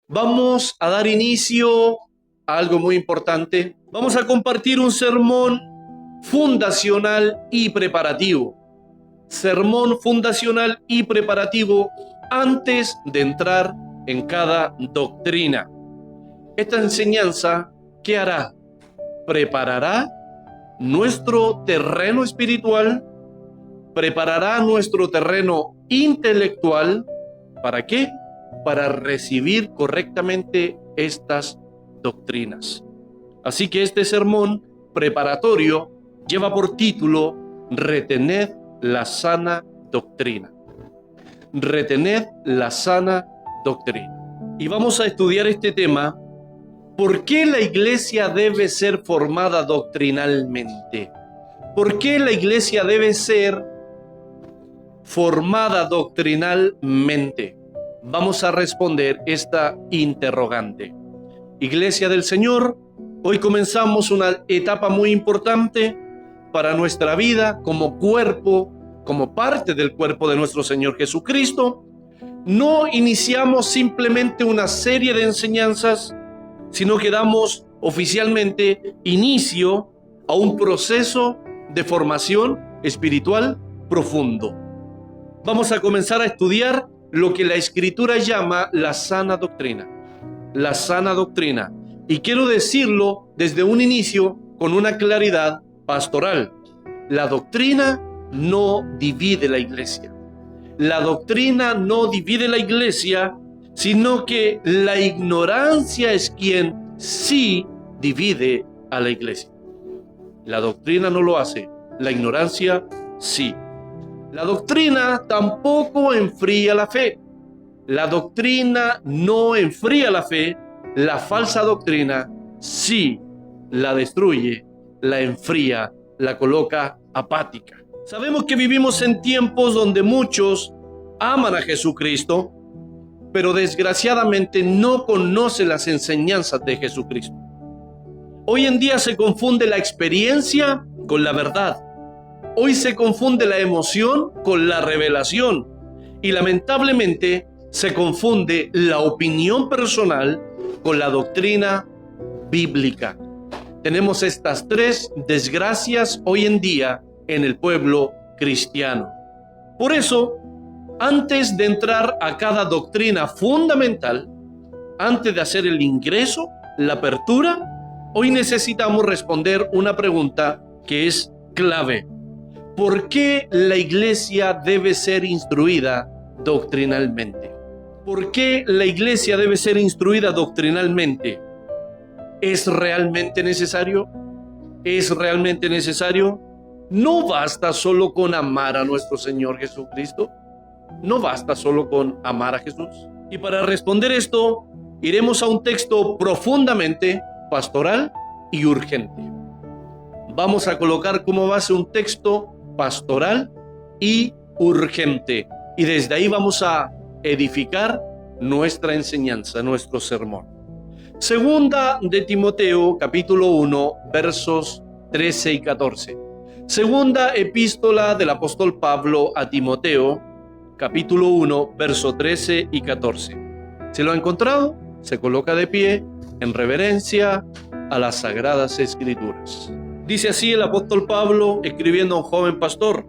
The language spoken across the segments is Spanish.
Vamos a dar inicio a algo muy importante. Vamos a compartir un sermón fundacional y preparativo. Sermón fundacional y preparativo antes de entrar en cada doctrina. Esta enseñanza, ¿qué hará? Preparará nuestro terreno espiritual, preparará nuestro terreno intelectual. ¿Para qué? Para recibir correctamente estas doctrinas. Así que este sermón preparatorio lleva por título Retened la sana doctrina. Retened la sana doctrina. Y vamos a estudiar este tema. ¿Por qué la iglesia debe ser formada doctrinalmente? ¿Por qué la iglesia debe ser formada doctrinalmente? Vamos a responder esta interrogante. Iglesia del Señor, hoy comenzamos una etapa muy importante para nuestra vida como cuerpo, como parte del cuerpo de nuestro Señor Jesucristo. No iniciamos simplemente una serie de enseñanzas, sino que damos oficialmente inicio a un proceso de formación espiritual profundo. Vamos a comenzar a estudiar lo que la Escritura llama la sana doctrina. La sana doctrina. Y quiero decirlo desde un inicio con una claridad pastoral. La doctrina no divide la iglesia. La doctrina no divide la iglesia, sino que la ignorancia es quien sí divide a la iglesia. La doctrina no lo hace, la ignorancia sí. La doctrina tampoco enfría la fe. La doctrina no enfría la fe. La falsa doctrina sí la destruye, la enfría, la coloca apática. Sabemos que vivimos en tiempos donde muchos aman a Jesucristo, pero desgraciadamente no conocen las enseñanzas de Jesucristo. Hoy en día se confunde la experiencia con la verdad. Hoy se confunde la emoción con la revelación y lamentablemente se confunde la opinión personal con la doctrina bíblica. Tenemos estas tres desgracias hoy en día en el pueblo cristiano. Por eso, antes de entrar a cada doctrina fundamental, antes de hacer el ingreso, la apertura, hoy necesitamos responder una pregunta que es clave. ¿Por qué la iglesia debe ser instruida doctrinalmente? ¿Por qué la iglesia debe ser instruida doctrinalmente? ¿Es realmente necesario? ¿Es realmente necesario? No basta solo con amar a nuestro Señor Jesucristo. No basta solo con amar a Jesús. Y para responder esto, iremos a un texto profundamente pastoral y urgente. Vamos a colocar como base un texto pastoral y urgente. Y desde ahí vamos a edificar nuestra enseñanza, nuestro sermón. Segunda de Timoteo, capítulo 1, versos 13 y 14. Segunda epístola del apóstol Pablo a Timoteo, capítulo 1, verso 13 y 14. ¿Se lo ha encontrado? Se coloca de pie en reverencia a las Sagradas Escrituras. Dice así el apóstol Pablo escribiendo a un joven pastor: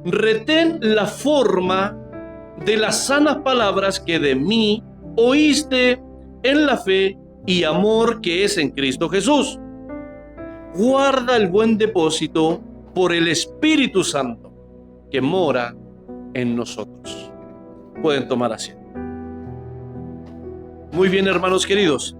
retén la forma de las sanas palabras que de mí oíste en la fe y amor que es en Cristo Jesús. Guarda el buen depósito por el Espíritu Santo que mora en nosotros. Pueden tomar asiento. Muy bien, hermanos queridos.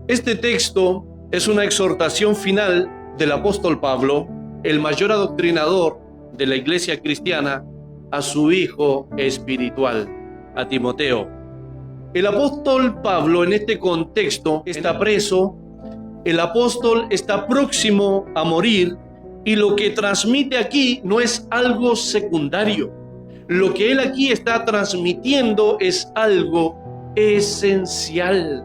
Este texto es una exhortación final del apóstol Pablo, el mayor adoctrinador de la iglesia cristiana, a su hijo espiritual, a Timoteo. El apóstol Pablo en este contexto está preso, el apóstol está próximo a morir y lo que transmite aquí no es algo secundario. Lo que él aquí está transmitiendo es algo esencial.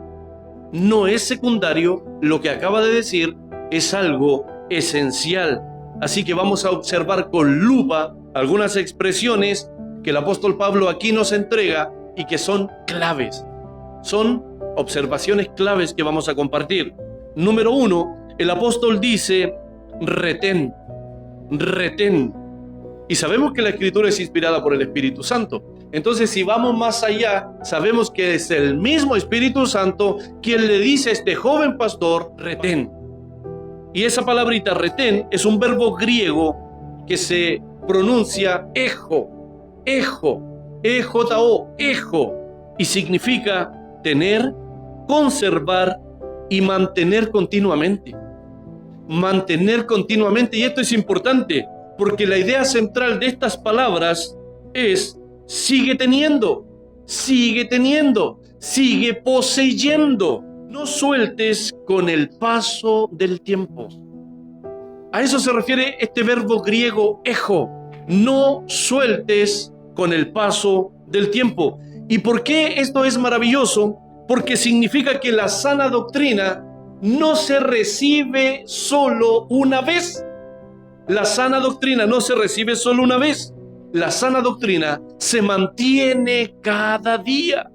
No es secundario, lo que acaba de decir es algo esencial. Así que vamos a observar con lupa algunas expresiones que el apóstol Pablo aquí nos entrega y que son claves. Son observaciones claves que vamos a compartir. Número 1, el apóstol dice, retén, retén. Y sabemos que la escritura es inspirada por el Espíritu Santo. Entonces, si vamos más allá, sabemos que es el mismo Espíritu Santo quien le dice a este joven pastor, retén. Y esa palabrita retén es un verbo griego que se pronuncia ejo, E-J-O, ejo, y significa tener, conservar y mantener continuamente. Mantener continuamente, y esto es importante, porque la idea central de estas palabras es sigue teniendo, sigue poseyendo. No sueltes con el paso del tiempo. A eso se refiere este verbo griego ejo. No sueltes con el paso del tiempo. ¿Y por qué esto es maravilloso? Porque significa que la sana doctrina no se recibe solo una vez. La sana doctrina no se recibe solo una vez. La sana doctrina se mantiene cada día.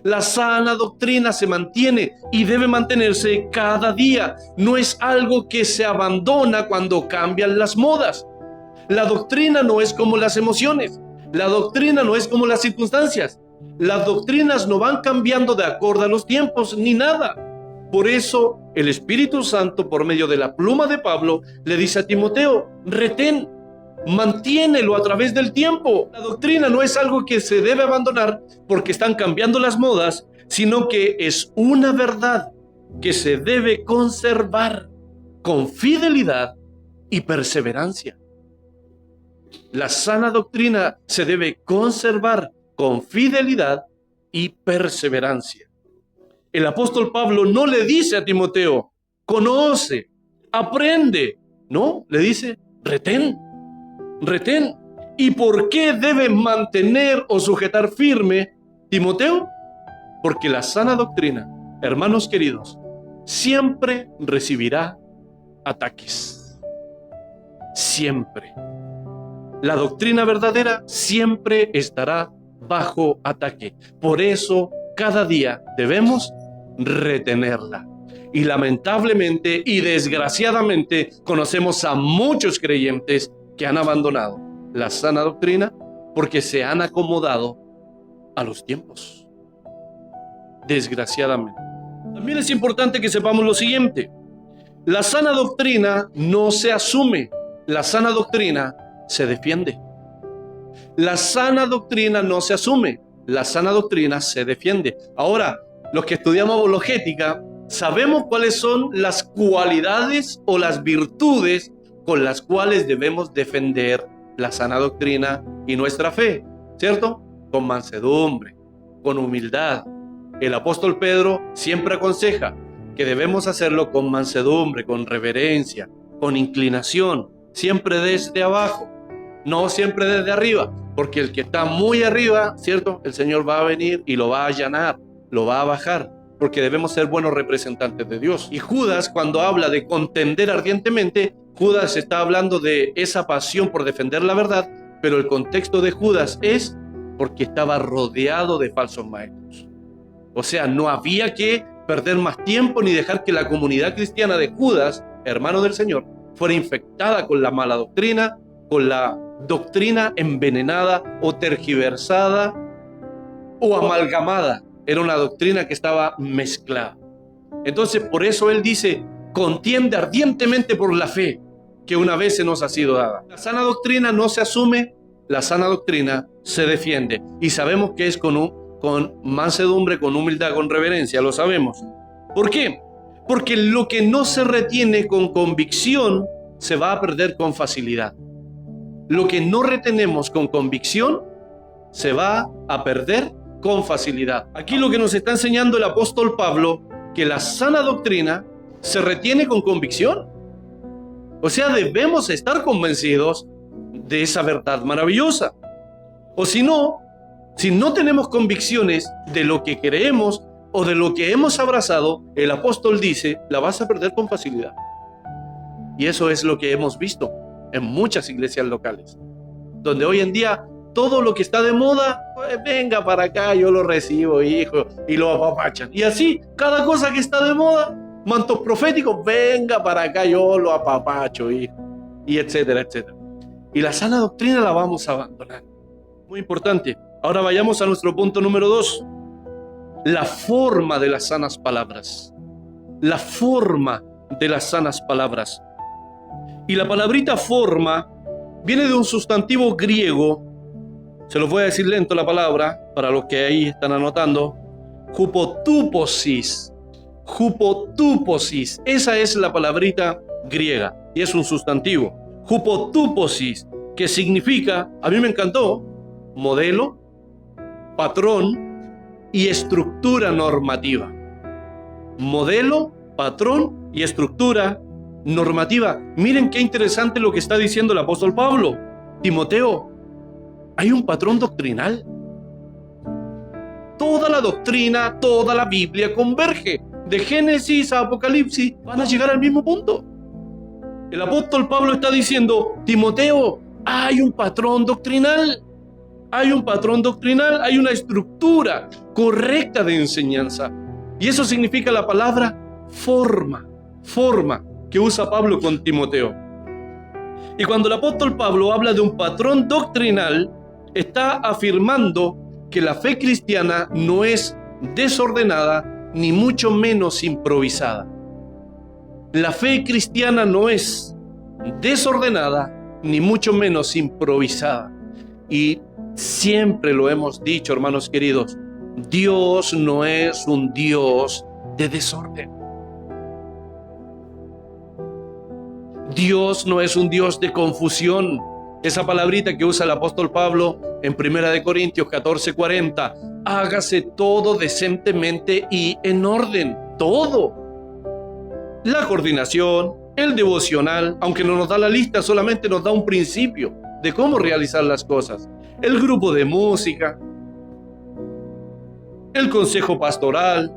La sana doctrina se mantiene y debe mantenerse cada día. No es algo que se abandona cuando cambian las modas. La doctrina no es como las emociones. La doctrina no es como las circunstancias. Las doctrinas no van cambiando de acuerdo a los tiempos ni nada. Por eso el Espíritu Santo, por medio de la pluma de Pablo, le dice a Timoteo, retén, mantiénelo a través del tiempo. La doctrina no es algo que se debe abandonar porque están cambiando las modas, sino que es una verdad que se debe conservar con fidelidad y perseverancia. La sana doctrina se debe conservar con fidelidad y perseverancia. El apóstol Pablo no le dice a Timoteo, conoce, aprende. No, le dice, retén, retén. ¿Y por qué debe mantener o sujetar firme Timoteo? Porque la sana doctrina, hermanos queridos, siempre recibirá ataques. Siempre. La doctrina verdadera siempre estará bajo ataque. Por eso, cada día debemos retenerla. Y lamentablemente y desgraciadamente conocemos a muchos creyentes que han abandonado la sana doctrina porque se han acomodado a los tiempos. Desgraciadamente. También es importante que sepamos lo siguiente. La sana doctrina no se asume. La sana doctrina se defiende. La sana doctrina no se asume. La sana doctrina se defiende. Ahora, los que estudiamos apologética sabemos cuáles son las cualidades o las virtudes con las cuales debemos defender la sana doctrina y nuestra fe, ¿cierto? Con mansedumbre, con humildad. El apóstol Pedro siempre aconseja que debemos hacerlo con mansedumbre, con reverencia, con inclinación, siempre desde abajo, no siempre desde arriba, porque el que está muy arriba, ¿cierto? El Señor va a venir y lo va a allanar, lo va a bajar, porque debemos ser buenos representantes de Dios. Y Judas, cuando habla de contender ardientemente, Judas está hablando de esa pasión por defender la verdad, pero el contexto de Judas es porque estaba rodeado de falsos maestros. O sea, no había que perder más tiempo ni dejar que la comunidad cristiana de Judas, hermano del Señor, fuera infectada con la mala doctrina, con la doctrina envenenada o tergiversada o amalgamada. Era una doctrina que estaba mezclada. Entonces, por eso él dice, contiende ardientemente por la fe que una vez se nos ha sido dada. La sana doctrina no se asume, la sana doctrina se defiende. Y sabemos que es con mansedumbre, con humildad, con reverencia, lo sabemos. ¿Por qué? Porque lo que no se retiene con convicción se va a perder con facilidad. Lo que no retenemos con convicción se va a perder con facilidad. Aquí lo que nos está enseñando el apóstol Pablo, que la sana doctrina se retiene con convicción. O sea, debemos estar convencidos de esa verdad maravillosa. O si no tenemos convicciones de lo que creemos o de lo que hemos abrazado, el apóstol dice, la vas a perder con facilidad. Y eso es lo que hemos visto en muchas iglesias locales, donde hoy en día todo lo que está de moda, pues venga para acá, yo lo recibo, hijo, y lo apapachan. Y así, cada cosa que está de moda, mantos proféticos, venga para acá, yo lo apapacho, hijo, y etcétera, etcétera. Y la sana doctrina la vamos a abandonar. Muy importante. Ahora vayamos a nuestro punto número 2. La forma de las sanas palabras. La forma de las sanas palabras. Y la palabrita forma viene de un sustantivo griego. Se los voy a decir lento la palabra, para los que ahí están anotando. Hupotuposis. Hupotuposis. Esa es la palabrita griega. Y es un sustantivo. Hupotuposis, que significa, a mí me encantó, modelo, patrón y estructura normativa. Modelo, patrón y estructura normativa. Miren qué interesante lo que está diciendo el apóstol Pablo. Timoteo, hay un patrón doctrinal. Toda la doctrina, toda la Biblia converge. De Génesis a Apocalipsis van a llegar al mismo punto. El apóstol Pablo está diciendo, Timoteo, hay un patrón doctrinal. Hay un patrón doctrinal, hay una estructura correcta de enseñanza. Y eso significa la palabra forma, que usa Pablo con Timoteo. Y cuando el apóstol Pablo habla de un patrón doctrinal, está afirmando que la fe cristiana no es desordenada, ni mucho menos improvisada. La fe cristiana no es desordenada, ni mucho menos improvisada. Y siempre lo hemos dicho, hermanos queridos, Dios no es un Dios de desorden. Dios no es un Dios de confusión. Esa palabrita que usa el apóstol Pablo en 1 Corintios 14:40, hágase todo decentemente y en orden, todo. La coordinación, el devocional, aunque no nos da la lista, solamente nos da un principio de cómo realizar las cosas. El grupo de música, el consejo pastoral,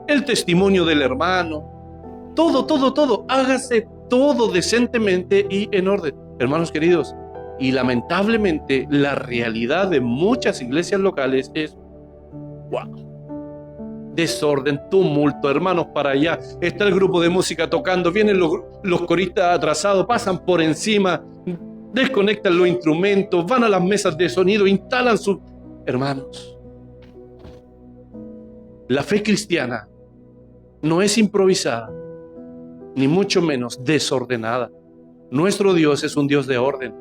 el testimonio del hermano, todo, hágase todo decentemente y en orden. Hermanos queridos, y lamentablemente la realidad de muchas iglesias locales es, desorden, tumulto, hermanos, para allá está el grupo de música tocando, vienen los coristas atrasados, pasan por encima, desconectan los instrumentos, van a las mesas de sonido, instalan sus... Hermanos, la fe cristiana no es improvisada, ni mucho menos desordenada. Nuestro Dios es un Dios de orden.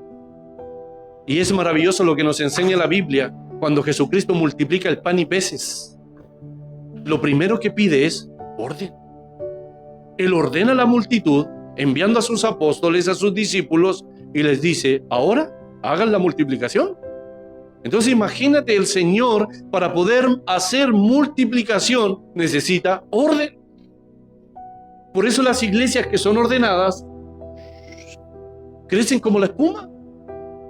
Y es maravilloso lo que nos enseña la Biblia cuando Jesucristo multiplica el pan y peces. Lo primero que pide es orden. Él ordena a la multitud, enviando a sus apóstoles, a sus discípulos, y les dice, ahora hagan la multiplicación. Entonces imagínate, el Señor, para poder hacer multiplicación, necesita orden. Por eso las iglesias que son ordenadas crecen como la espuma.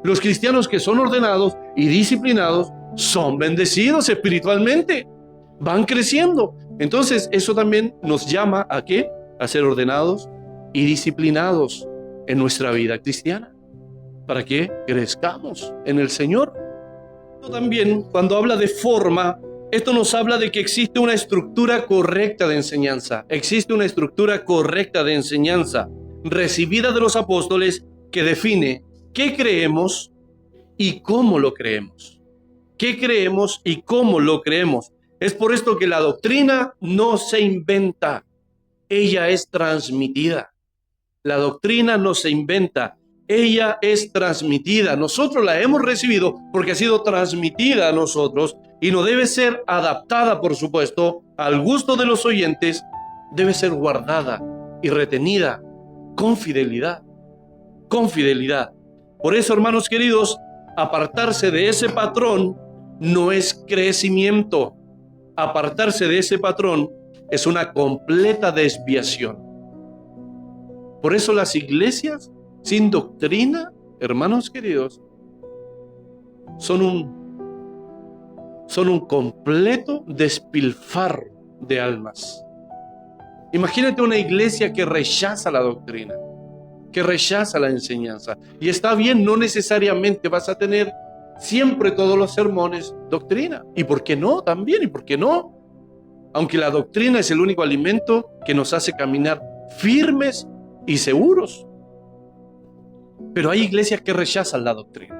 Los cristianos que son ordenados y disciplinados son bendecidos espiritualmente, van creciendo. Entonces eso también nos llama ¿a qué? A ser ordenados y disciplinados en nuestra vida cristiana, para que crezcamos en el Señor. También cuando habla de forma, esto nos habla de que existe una estructura correcta de enseñanza. Existe una estructura correcta de enseñanza recibida de los apóstoles que define qué creemos y cómo lo creemos. ¿Qué creemos y cómo lo creemos? Es por esto que la doctrina no se inventa, ella es transmitida. La doctrina no se inventa, ella es transmitida. Nosotros la hemos recibido porque ha sido transmitida a nosotros y no debe ser adaptada, por supuesto, al gusto de los oyentes. Debe ser guardada y retenida con fidelidad. Con fidelidad. Por eso, hermanos queridos, apartarse de ese patrón no es crecimiento. Apartarse de ese patrón es una completa desviación. Por eso las iglesias sin doctrina, hermanos queridos, son un completo despilfarro de almas. Imagínate una iglesia que rechaza la doctrina, que rechaza la enseñanza. Y está bien, no necesariamente vas a tener siempre todos los sermones doctrina. ¿Y por qué no? También, ¿y por qué no? Aunque la doctrina es el único alimento que nos hace caminar firmes y seguros. Pero hay iglesias que rechazan la doctrina,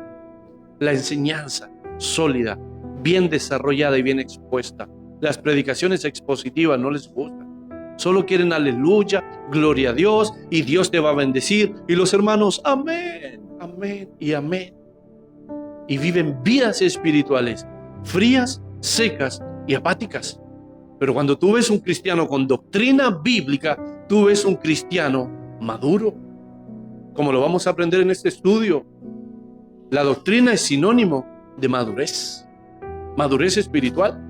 la enseñanza sólida, bien desarrollada y bien expuesta. Las predicaciones expositivas no les gustan. Solo quieren aleluya, gloria a Dios, y Dios te va a bendecir. Y los hermanos, amén, amén y amén. Y viven vidas espirituales frías, secas y apáticas. Pero cuando tú ves un cristiano con doctrina bíblica, tú ves un cristiano maduro. Como lo vamos a aprender en este estudio, la doctrina es sinónimo de madurez, madurez espiritual.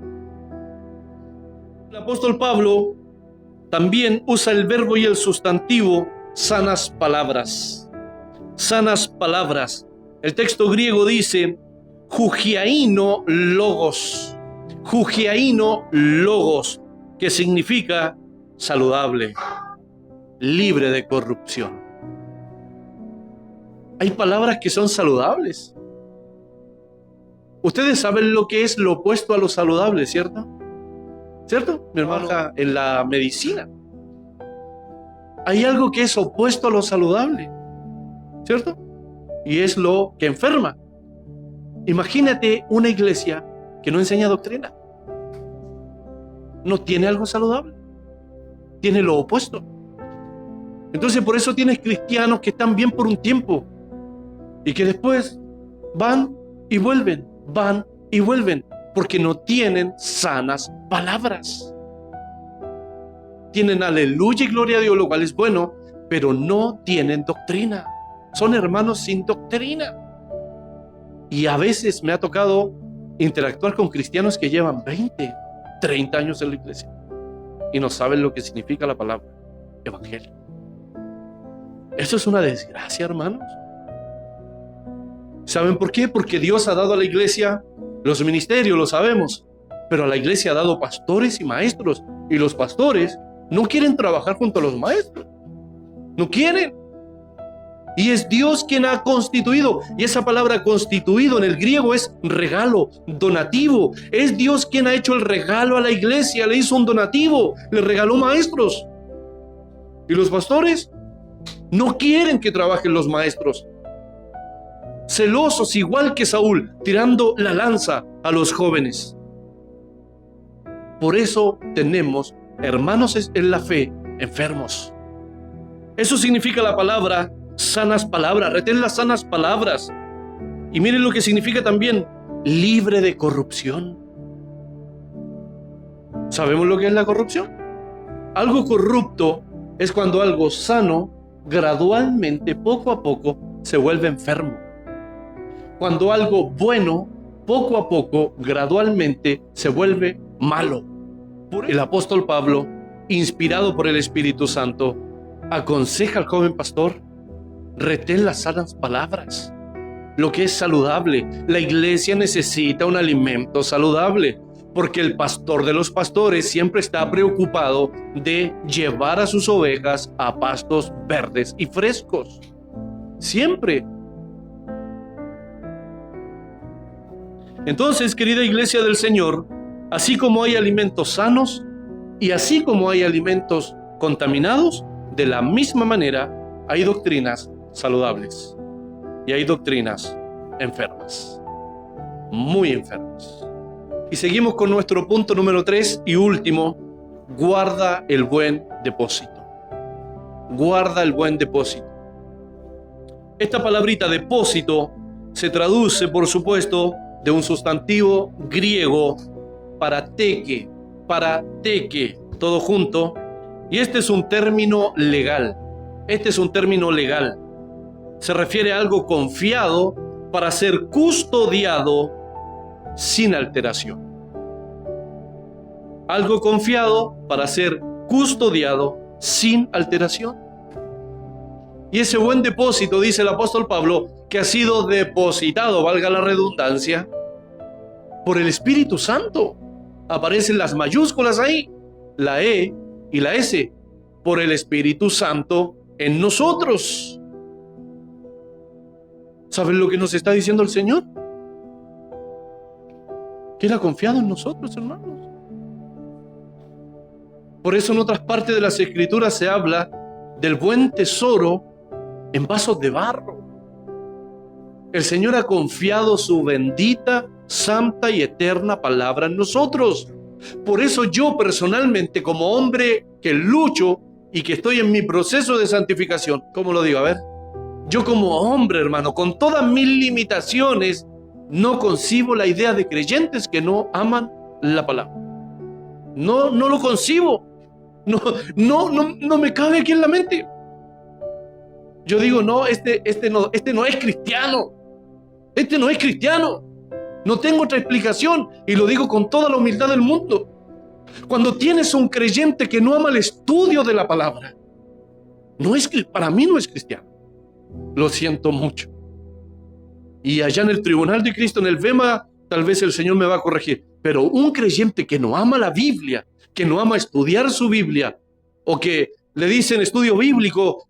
El apóstol Pablo también usa el verbo y el sustantivo sanas palabras. Sanas palabras. El texto griego dice hugiaino logos. Hugiaino logos, que significa saludable, libre de corrupción. Hay palabras que son saludables. Ustedes saben lo que es lo opuesto a lo saludable, ¿cierto? ¿Cierto? Mi hermana, en la medicina hay algo que es opuesto a lo saludable, ¿cierto? Y es lo que enferma. Imagínate una iglesia que no enseña doctrina. No tiene algo saludable, tiene lo opuesto. Entonces por eso tienes cristianos que están bien por un tiempo y que después van y vuelven, porque no tienen sanas palabras. Tienen aleluya y gloria a Dios, lo cual es bueno, pero no tienen doctrina. Son hermanos sin doctrina. Y a veces me ha tocado interactuar con cristianos que llevan 20, 30 años en la iglesia y no saben lo que significa la palabra evangelio. Eso es una desgracia, hermanos. ¿Saben por qué? Porque Dios ha dado a la iglesia los ministerios, lo sabemos, pero a la iglesia ha dado pastores y maestros, y los pastores no quieren trabajar junto a los maestros, no quieren. Y es Dios quien ha constituido, y esa palabra constituido en el griego es regalo, donativo. Es Dios quien ha hecho el regalo a la iglesia, le hizo un donativo, le regaló maestros. Y los pastores no quieren que trabajen los maestros. Celosos igual que Saúl, tirando la lanza a los jóvenes. Por eso tenemos hermanos en la fe enfermos. Eso significa la palabra sanas palabras. Retén las sanas palabras. Y miren lo que significa también libre de corrupción. ¿Sabemos lo que es la corrupción? Algo corrupto es cuando algo sano gradualmente, poco a poco, se vuelve enfermo. Cuando algo bueno, poco a poco, gradualmente, se vuelve malo. El apóstol Pablo, inspirado por el Espíritu Santo, aconseja al joven pastor: retén las sanas palabras, lo que es saludable. La iglesia necesita un alimento saludable, porque el pastor de los pastores siempre está preocupado de llevar a sus ovejas a pastos verdes y frescos. Siempre. Entonces, querida iglesia del Señor, así como hay alimentos sanos y así como hay alimentos contaminados, de la misma manera hay doctrinas saludables y hay doctrinas enfermas, muy enfermas. Y seguimos con nuestro punto número 3 y último: guarda el buen depósito. Guarda el buen depósito. Esta palabrita depósito se traduce, por supuesto, de un sustantivo griego parateke, todo junto, y este es un término legal. Se refiere a algo confiado para ser custodiado sin alteración. Algo confiado para ser custodiado sin alteración. Y ese buen depósito, dice el apóstol Pablo, que ha sido depositado, valga la redundancia, por el Espíritu Santo. Aparecen las mayúsculas ahí, la E y la S, por el Espíritu Santo en nosotros. ¿Saben lo que nos está diciendo el Señor? Que Él ha confiado en nosotros, hermanos. Por eso en otras partes de las Escrituras se habla del buen tesoro en vasos de barro. El Señor ha confiado su bendita, santa y eterna palabra en nosotros. Por eso yo personalmente, como hombre que lucho y que estoy en mi proceso de santificación, ¿cómo lo digo? A ver, yo como hombre, hermano, con todas mis limitaciones, no concibo la idea de creyentes que no aman la palabra. No lo concibo. No me cabe aquí en la mente. Yo digo, no, este no es cristiano. Este no es cristiano. No tengo otra explicación y lo digo con toda la humildad del mundo. Cuando tienes un creyente que no ama el estudio de la palabra, para mí no es cristiano. Lo siento mucho. Y allá en el tribunal de Cristo, en el Bema, tal vez el Señor me va a corregir. Pero un creyente que no ama la Biblia, que no ama estudiar su Biblia, o que le dicen estudio bíblico,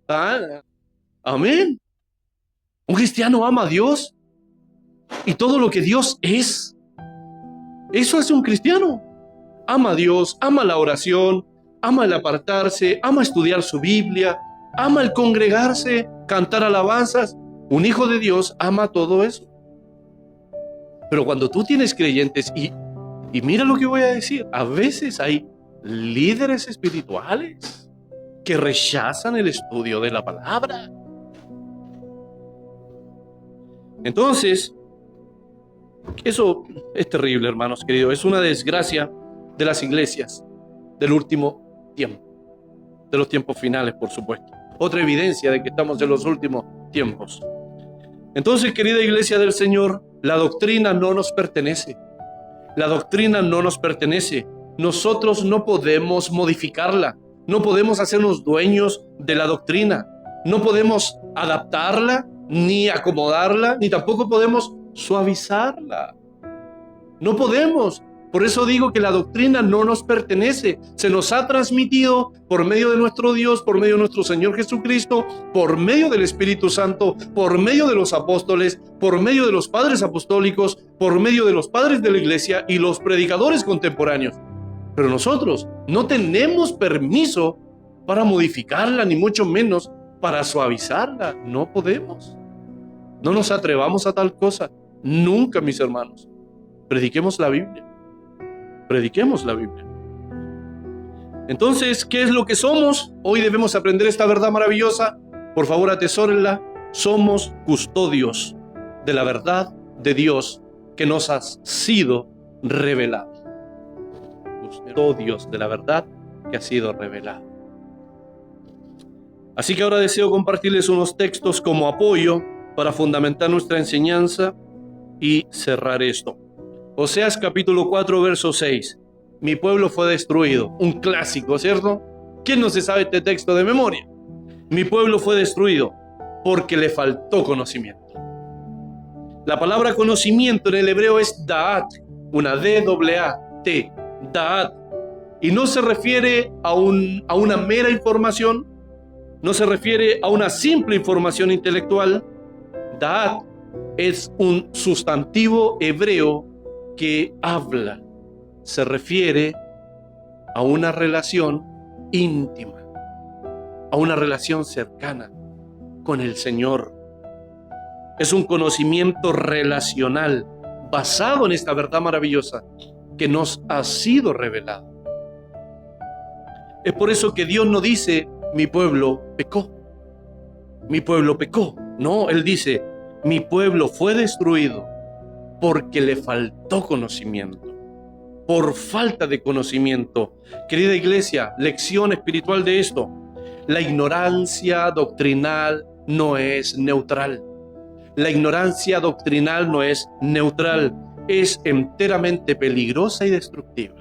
amén. Un cristiano ama a Dios y todo lo que Dios es. Eso es un cristiano. Ama a Dios, ama la oración, ama el apartarse, ama estudiar su Biblia, ama el congregarse, cantar alabanzas. Un hijo de Dios ama todo eso. Pero cuando tú tienes creyentes, y mira lo que voy a decir, a veces hay líderes espirituales que rechazan el estudio de la palabra. Entonces, eso es terrible, hermanos queridos. Es una desgracia de las iglesias del último tiempo, de los tiempos finales, por supuesto. Otra evidencia de que estamos en los últimos tiempos. Entonces, querida iglesia del Señor, la doctrina no nos pertenece. La doctrina no nos pertenece. Nosotros no podemos modificarla. No podemos hacernos dueños de la doctrina. No podemos adaptarla, ni acomodarla, ni tampoco podemos suavizarla. No podemos. Por eso digo que la doctrina no nos pertenece. Se nos ha transmitido por medio de nuestro Dios, por medio de nuestro Señor Jesucristo, por medio del Espíritu Santo, por medio de los apóstoles, por medio de los padres apostólicos, por medio de los padres de la iglesia y los predicadores contemporáneos. Pero nosotros no tenemos permiso para modificarla, ni mucho menos para suavizarla. No podemos. No nos atrevamos a tal cosa. Nunca, mis hermanos. Prediquemos la Biblia. Prediquemos la Biblia. Entonces, ¿qué es lo que somos? Hoy debemos aprender esta verdad maravillosa. Por favor, atesórenla. Somos custodios de la verdad de Dios que nos ha sido revelada. Custodios de la verdad que ha sido revelada. Así que ahora deseo compartirles unos textos como apoyo para fundamentar nuestra enseñanza y cerrar esto. Oseas capítulo 4, verso 6. Mi pueblo fue destruido. Un clásico, ¿cierto? ¿Quién no se sabe este texto de memoria? Mi pueblo fue destruido porque le faltó conocimiento. La palabra conocimiento en el hebreo es da'at, una D-A-A-T, da'at. Y no se refiere a una mera información, no se refiere a una simple información intelectual. Da'at es un sustantivo hebreo que habla, se refiere a una relación íntima, a una relación cercana con el Señor. Es un conocimiento relacional basado en esta verdad maravillosa que nos ha sido revelada. Es por eso que Dios no dice, mi pueblo pecó. Mi pueblo pecó. No, Él dice, mi pueblo fue destruido porque le faltó conocimiento. Por falta de conocimiento. Querida iglesia, lección espiritual de esto. La ignorancia doctrinal no es neutral. La ignorancia doctrinal no es neutral. es enteramente peligrosa y destructiva.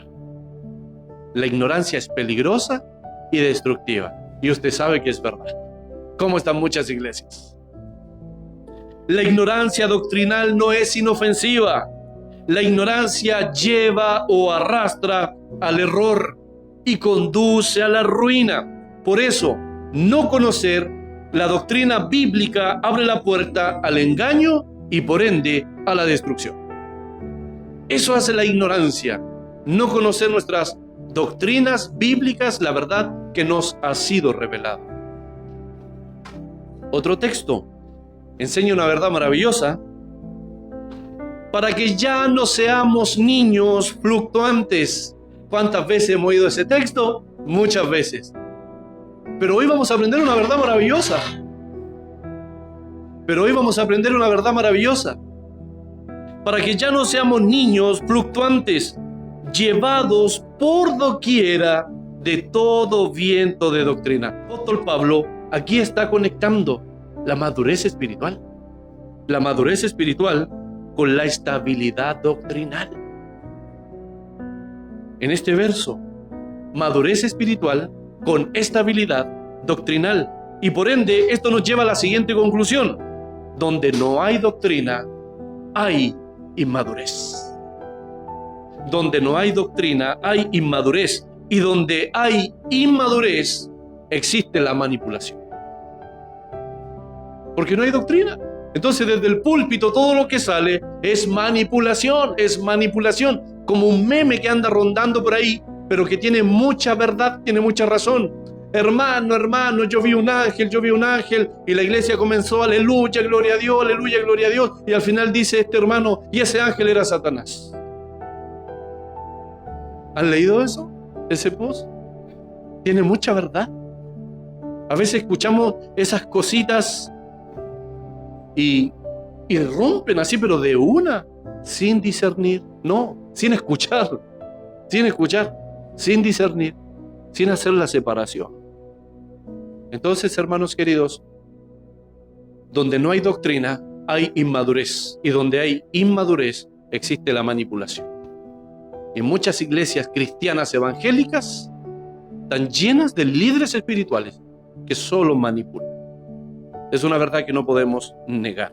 La ignorancia es peligrosa y destructiva. Y usted sabe que es verdad. ¿Cómo están muchas iglesias? La ignorancia doctrinal no es inofensiva. La ignorancia lleva o arrastra al error y conduce a la ruina. Por eso, no conocer la doctrina bíblica abre la puerta al engaño y por ende a la destrucción. Eso hace la ignorancia, no conocer nuestras doctrinas bíblicas, la verdad que nos ha sido revelada. Otro texto enseña una verdad maravillosa para que ya no seamos niños fluctuantes. ¿Cuántas veces hemos oído ese texto? Muchas veces. Pero hoy vamos a aprender una verdad maravillosa. Para que ya no seamos niños fluctuantes, llevados por doquiera de todo viento de doctrina. El apóstol Pablo aquí está conectando la madurez espiritual con la estabilidad doctrinal. En este verso, madurez espiritual con estabilidad doctrinal. Y por ende, esto nos lleva a la siguiente conclusión: donde no hay doctrina, hay inmadurez. Donde no hay doctrina, hay inmadurez. Y donde hay inmadurez, existe la manipulación. Porque no hay doctrina. Entonces, desde el púlpito, todo lo que sale es manipulación. Como un meme que anda rondando por ahí, pero que tiene mucha verdad, tiene mucha razón. Hermano, yo vi un ángel, y la iglesia comenzó, aleluya, gloria a Dios, y al final dice este hermano, y ese ángel era Satanás. ¿Han leído eso? Ese post tiene mucha verdad. A veces escuchamos esas cositas y rompen así, pero de una, sin discernir, sin escuchar, sin discernir, sin hacer la separación. Entonces, hermanos queridos, donde no hay doctrina, hay inmadurez, y donde hay inmadurez, existe la manipulación. Y muchas iglesias cristianas evangélicas están llenas de líderes espirituales que solo manipulan. Es una verdad que no podemos negar.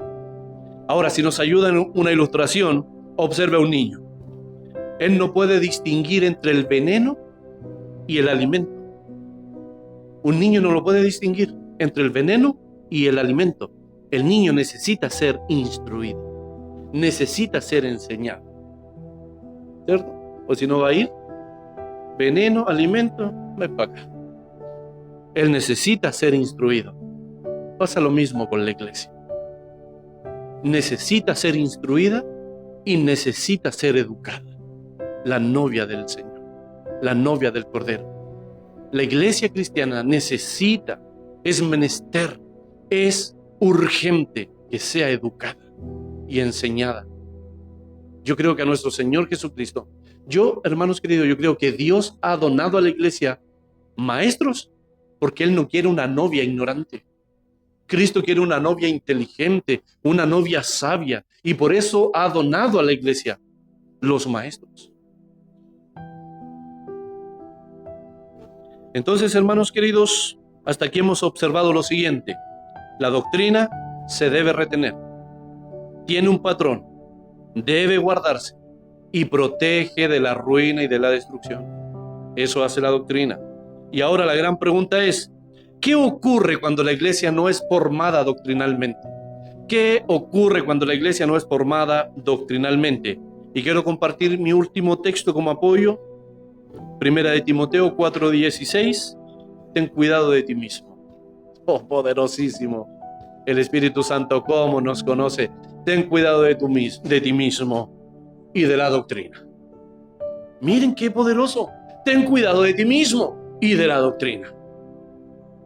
Ahora, si nos ayuda en una ilustración, observe a un niño. Él no puede distinguir entre el veneno y el alimento. Un niño no lo puede distinguir entre el veneno y el alimento. El niño necesita ser instruido, necesita ser enseñado, ¿cierto? O si no va a ir, veneno, alimento, ven para acá. Él necesita ser instruido. Pasa lo mismo con la iglesia. Necesita ser instruida y necesita ser educada. La novia del Señor, la novia del Cordero. La iglesia cristiana necesita, es menester, es urgente que sea educada y enseñada. Yo creo que a nuestro Señor Jesucristo, hermanos queridos, yo creo que Dios ha donado a la iglesia maestros porque Él no quiere una novia ignorante. Cristo quiere una novia inteligente, una novia sabia, y por eso ha donado a la iglesia los maestros. Entonces, hermanos queridos, hasta aquí hemos observado lo siguiente: la doctrina se debe retener, tiene un patrón, debe guardarse y protege de la ruina y de la destrucción. Eso hace la doctrina. Y ahora la gran pregunta es: ¿qué ocurre cuando la iglesia no es formada doctrinalmente? ¿Qué ocurre cuando la iglesia no es formada doctrinalmente? Y quiero compartir mi último texto como apoyo. Primera de Timoteo 4:16. Ten cuidado de ti mismo. Oh, poderosísimo. El Espíritu Santo, ¿cómo nos conoce? Ten cuidado de ti mismo y de la doctrina. Miren qué poderoso. Ten cuidado de ti mismo y de la doctrina.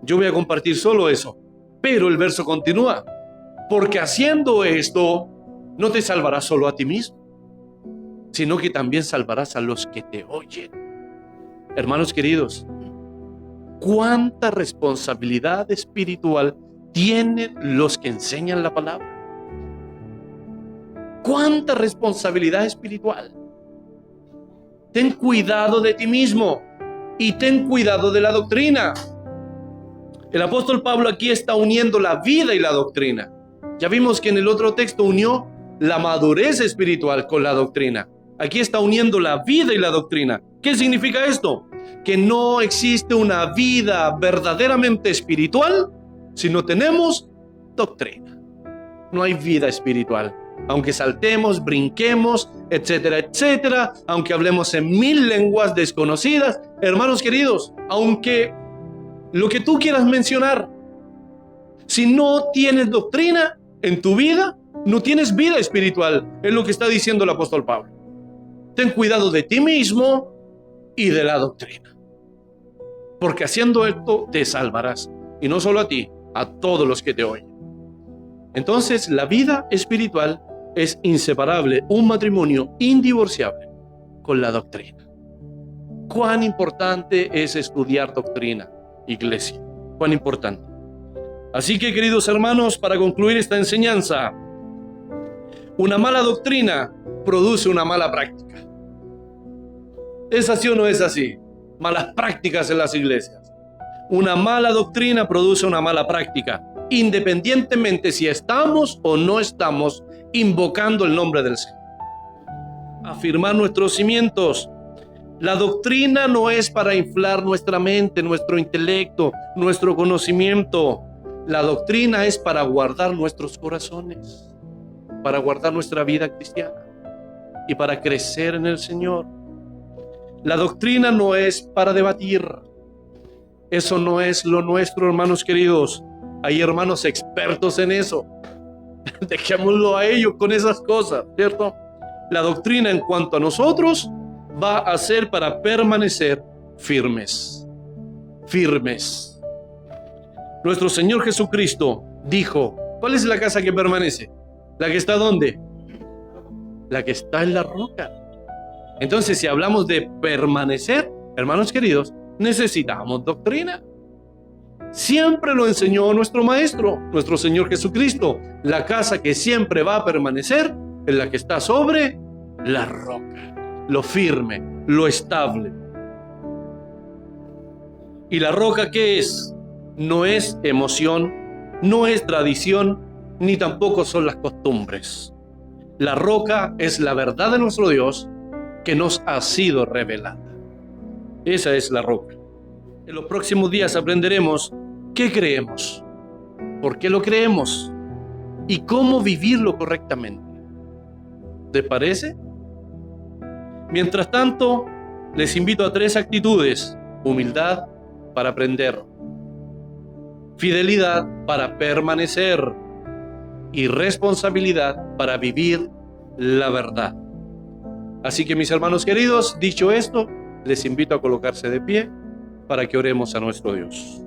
Yo voy a compartir solo eso, pero el verso continúa: porque haciendo esto no te salvarás solo a ti mismo, sino que también salvarás a los que te oyen. Hermanos queridos, ¿cuánta responsabilidad espiritual tienen los que enseñan la palabra? ¿Cuánta responsabilidad espiritual? Ten cuidado de ti mismo y ten cuidado de la doctrina. El apóstol Pablo aquí está uniendo la vida y la doctrina. Ya vimos que en el otro texto unió la madurez espiritual con la doctrina. Aquí está uniendo la vida y la doctrina. ¿Qué significa esto? Que no existe una vida verdaderamente espiritual si no tenemos doctrina. No hay vida espiritual. Aunque saltemos, brinquemos, etcétera, etcétera, aunque hablemos en 1000 lenguas desconocidas, hermanos queridos, aunque lo que tú quieras mencionar, si no tienes doctrina en tu vida, no tienes vida espiritual, es lo que está diciendo el apóstol Pablo. Ten cuidado de ti mismo y de la doctrina, porque haciendo esto te salvarás, y no solo a ti, a todos los que te oyen. Entonces, la vida espiritual es inseparable, un matrimonio indivorciable con la doctrina. Cuán importante es estudiar doctrina, iglesia, cuán importante. Así que, queridos hermanos, para concluir esta enseñanza, una mala doctrina produce una mala práctica. ¿Es así o no es así? Malas prácticas en las iglesias. Una mala doctrina produce una mala práctica, independientemente si estamos o no estamos invocando el nombre del Señor. Afirmar nuestros cimientos. La doctrina no es para inflar nuestra mente, nuestro intelecto, nuestro conocimiento. La doctrina es para guardar nuestros corazones, para guardar nuestra vida cristiana y para crecer en el Señor. La doctrina no es para debatir. Eso no es lo nuestro, hermanos queridos. Hay hermanos expertos en eso. Dejémoslo a ellos con esas cosas, ¿cierto? La doctrina en cuanto a nosotros va a ser para permanecer firmes. Firmes. Nuestro Señor Jesucristo dijo, ¿cuál es la casa que permanece? ¿La que está dónde? La que está en la roca. Entonces, si hablamos de permanecer, hermanos queridos, necesitamos doctrina. Siempre lo enseñó nuestro Maestro, nuestro Señor Jesucristo. La casa que siempre va a permanecer es la que está sobre la roca, lo firme, lo estable. ¿Y la roca qué es? No es emoción, no es tradición, ni tampoco son las costumbres. La roca es la verdad de nuestro Dios que nos ha sido revelada. Esa es la roca. En los próximos días aprenderemos qué creemos, por qué lo creemos y cómo vivirlo correctamente. ¿Te parece? Mientras tanto, les invito a 3 actitudes: humildad para aprender, fidelidad para permanecer y responsabilidad para vivir la verdad. Así que, mis hermanos queridos, dicho esto, les invito a colocarse de pie para que oremos a nuestro Dios.